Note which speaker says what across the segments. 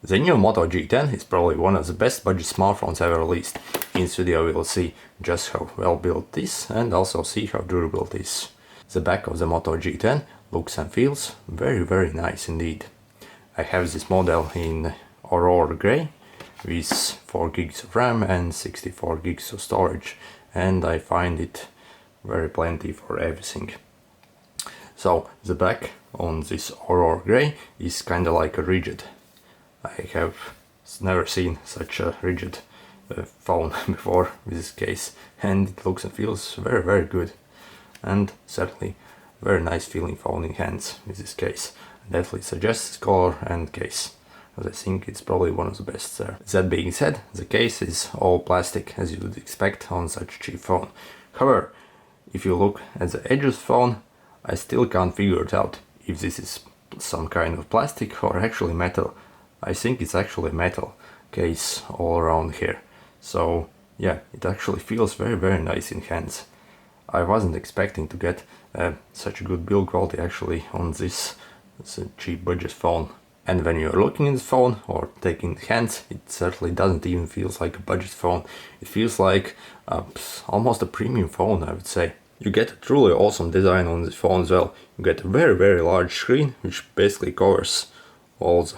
Speaker 1: The new Moto G10 is probably one of the best budget smartphones ever released. In this video we will see just how well built it is and also see how durable it is. The back of the Moto G10 looks and feels very nice indeed. I have this model in Aurora Grey with 4 gigs of RAM and 64 gigs of storage, and I find it very plenty for everything. So the back on this Aurora Grey is kinda like a rigid. I have never seen such a rigid phone before with this case, and it looks and feels very good, and certainly very nice feeling phone in hands with this case. I definitely suggest this color and case, as I think it's probably one of the best there. That being said, the case is all plastic as you would expect on such a cheap phone. However, if you look at the edge of the phone, I still can't figure it out if this is some kind of plastic or actually metal. I think it's actually metal case all around here. So yeah, it actually feels very nice in hands. I wasn't expecting to get such a good build quality actually on this cheap budget phone. And when you're looking at the phone or taking the hands, it certainly doesn't even feel like a budget phone. It feels like almost a premium phone, I would say. You get a truly awesome design on this phone as well. You get a very large screen, which basically covers all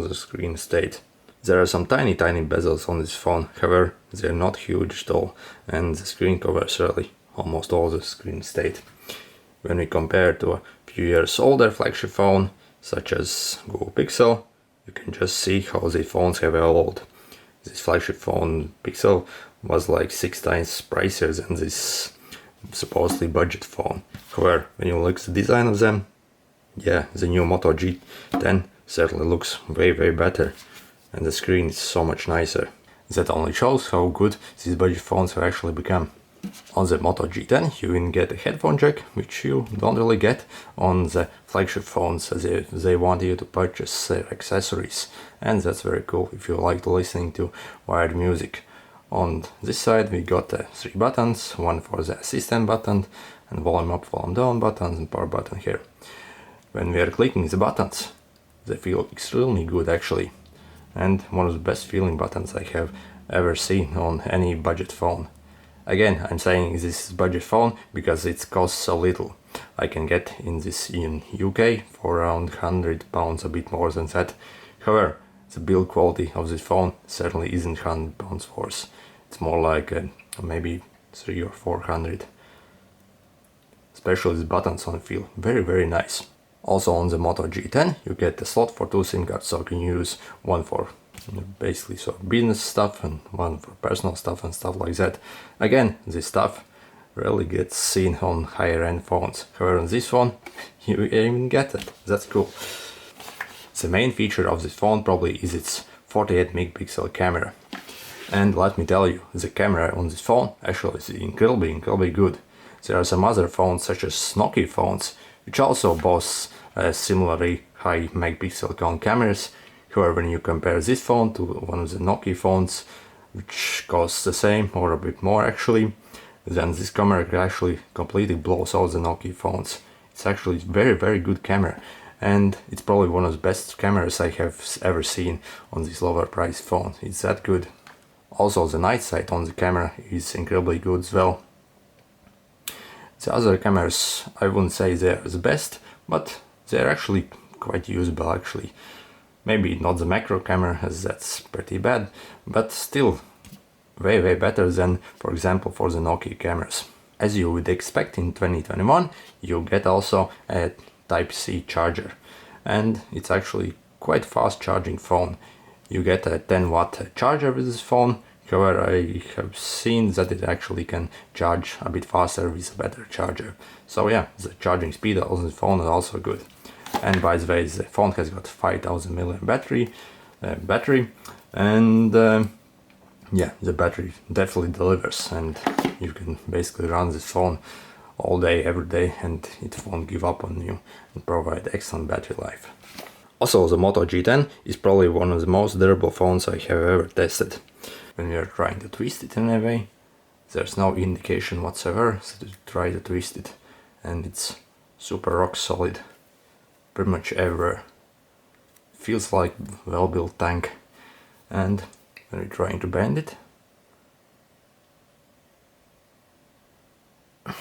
Speaker 1: the screen state. There are some tiny bezels on this phone, however they're not huge at all, and the screen covers really almost all the screen state. When we compare to a few years older flagship phone such as Google Pixel, you can just see how the phones have evolved. This flagship phone Pixel was like 6 times pricier than this supposedly budget phone. However, when you look at the design of them, yeah, the new Moto G10 certainly looks way better, and the screen is so much nicer. That only shows how good these budget phones have actually become. On the Moto G10 you even get a headphone jack, which you don't really get on the flagship phones, as they want you to purchase their accessories, and that's very cool if you like listening to wired music. On this side we got 3 buttons, one for the assistant button and volume up, volume down buttons and power button here. When we are clicking the buttons, they feel extremely good actually, and one of the best feeling buttons I have ever seen on any budget phone. Again, I'm saying this is budget phone because it costs so little. I can get this in UK for around £100, a bit more than that. However, the build quality of this phone certainly isn't £100 worth. It's more like maybe 300 or 400. Especially the buttons on feel very nice. Also on the Moto G10 you get a slot for 2 SIM cards, so you can use one for basically business stuff and one for personal stuff and stuff like that. Again, this stuff rarely gets seen on higher end phones. However, on this phone you even get it. That's cool. The main feature of this phone probably is its 48 megapixel camera. And let me tell you, the camera on this phone actually is incredibly good. There are some other phones such as Nokia phones which also boast similarly high megapixel count cameras. However, when you compare this phone to one of the Nokia phones, which costs the same or a bit more actually, then this camera actually completely blows out the Nokia phones. It's actually very good camera, and it's probably one of the best cameras I have ever seen on this lower price phone. It's that good. Also, the night sight on the camera is incredibly good as well. The other cameras, I wouldn't say they're the best, but they're actually quite usable actually. Maybe not the macro camera, as that's pretty bad, but still way better than, for example, for the Nokia cameras. As you would expect in 2021, you get also a Type-C charger, and it's actually quite fast charging phone. You get a 10-watt charger with this phone. However, I have seen that it actually can charge a bit faster with a better charger. So yeah, the charging speed on the phone is also good. And by the way, the phone has got 5000 mAh battery, and yeah, the battery definitely delivers, and you can basically run this phone all day, every day, and it won't give up on you and provide excellent battery life. Also, the Moto G10 is probably one of the most durable phones I have ever tested. When we are trying to twist it in a way, there's no indication whatsoever to try to twist it, and it's super rock solid pretty much everywhere. feels like well-built tank. And when you're trying to bend it, that's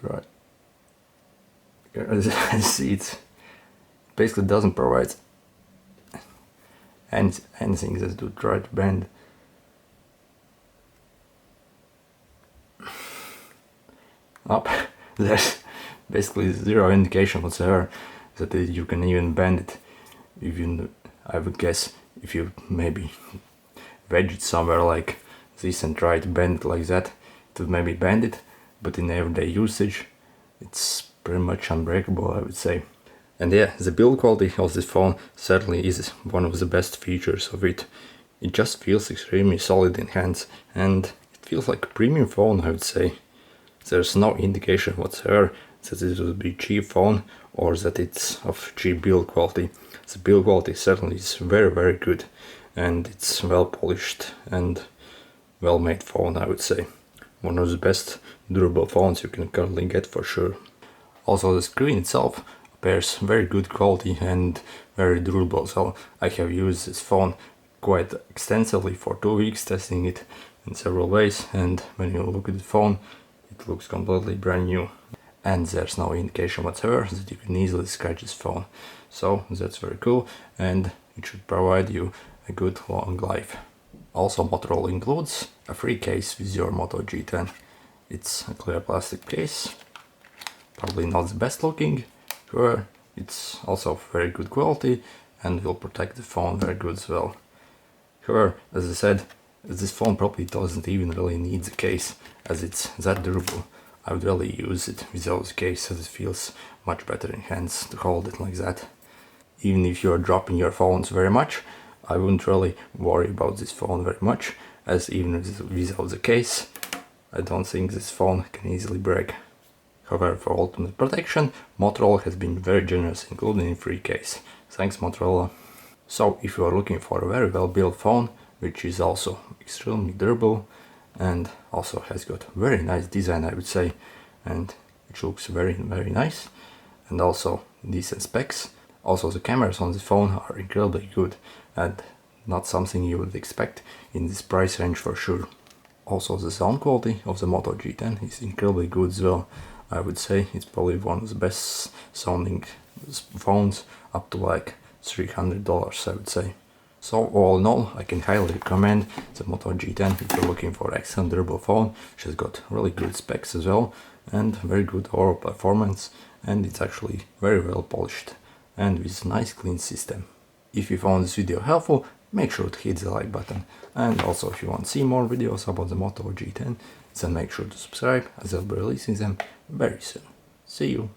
Speaker 1: right. As you see, it basically doesn't provide anything that to try to bend. Up, there's basically zero indication whatsoever that you can even bend it. Even I would guess if you maybe wedge it somewhere like this and try to bend it like that, it would maybe bend it, but in everyday usage it's pretty much unbreakable, I would say. And yeah, the build quality of this phone certainly is one of the best features of it. It just feels extremely solid in hands, and it feels like a premium phone, I would say. There's no indication whatsoever that it will be a cheap phone or that it's of cheap build quality. The build quality certainly is very good, and it's well polished and well made phone, I would say. One of the best durable phones you can currently get for sure. Also, the screen itself appears very good quality and very durable, so I have used this phone quite extensively for 2 weeks, testing it in several ways, and when you look at the phone, it looks completely brand new. And there's no indication whatsoever that you can easily scratch this phone. So that's very cool, and it should provide you a good long life. Also, Motorola includes a free case with your Moto G10. It's a clear plastic case, probably not the best looking, however it's also very good quality and will protect the phone very good as well. However, as I said, this phone probably doesn't even really need the case, as it's that durable. I would really use it without the case, as it feels much better in hands to hold it like that. Even if you are dropping your phones very much, I wouldn't really worry about this phone very much, as even without the case, I don't think this phone can easily break. However, for ultimate protection, Motorola has been very generous, including a free case. Thanks, Motorola. So, if you are looking for a very well built phone, which is also extremely durable and also has got very nice design, I would say, and which looks very nice, and also decent specs. Also, the cameras on the phone are incredibly good and not something you would expect in this price range for sure. Also, the sound quality of the Moto G10 is incredibly good as well. I would say it's probably one of the best sounding phones, up to like $300, I would say. So all in all, I can highly recommend the Moto G10 if you're looking for an excellent durable phone, which has got really good specs as well, and very good overall performance, and it's actually very well polished, and with a nice clean system. If you found this video helpful, make sure to hit the like button, and also if you want to see more videos about the Moto G10, then make sure to subscribe, as I'll be releasing them very soon. See you!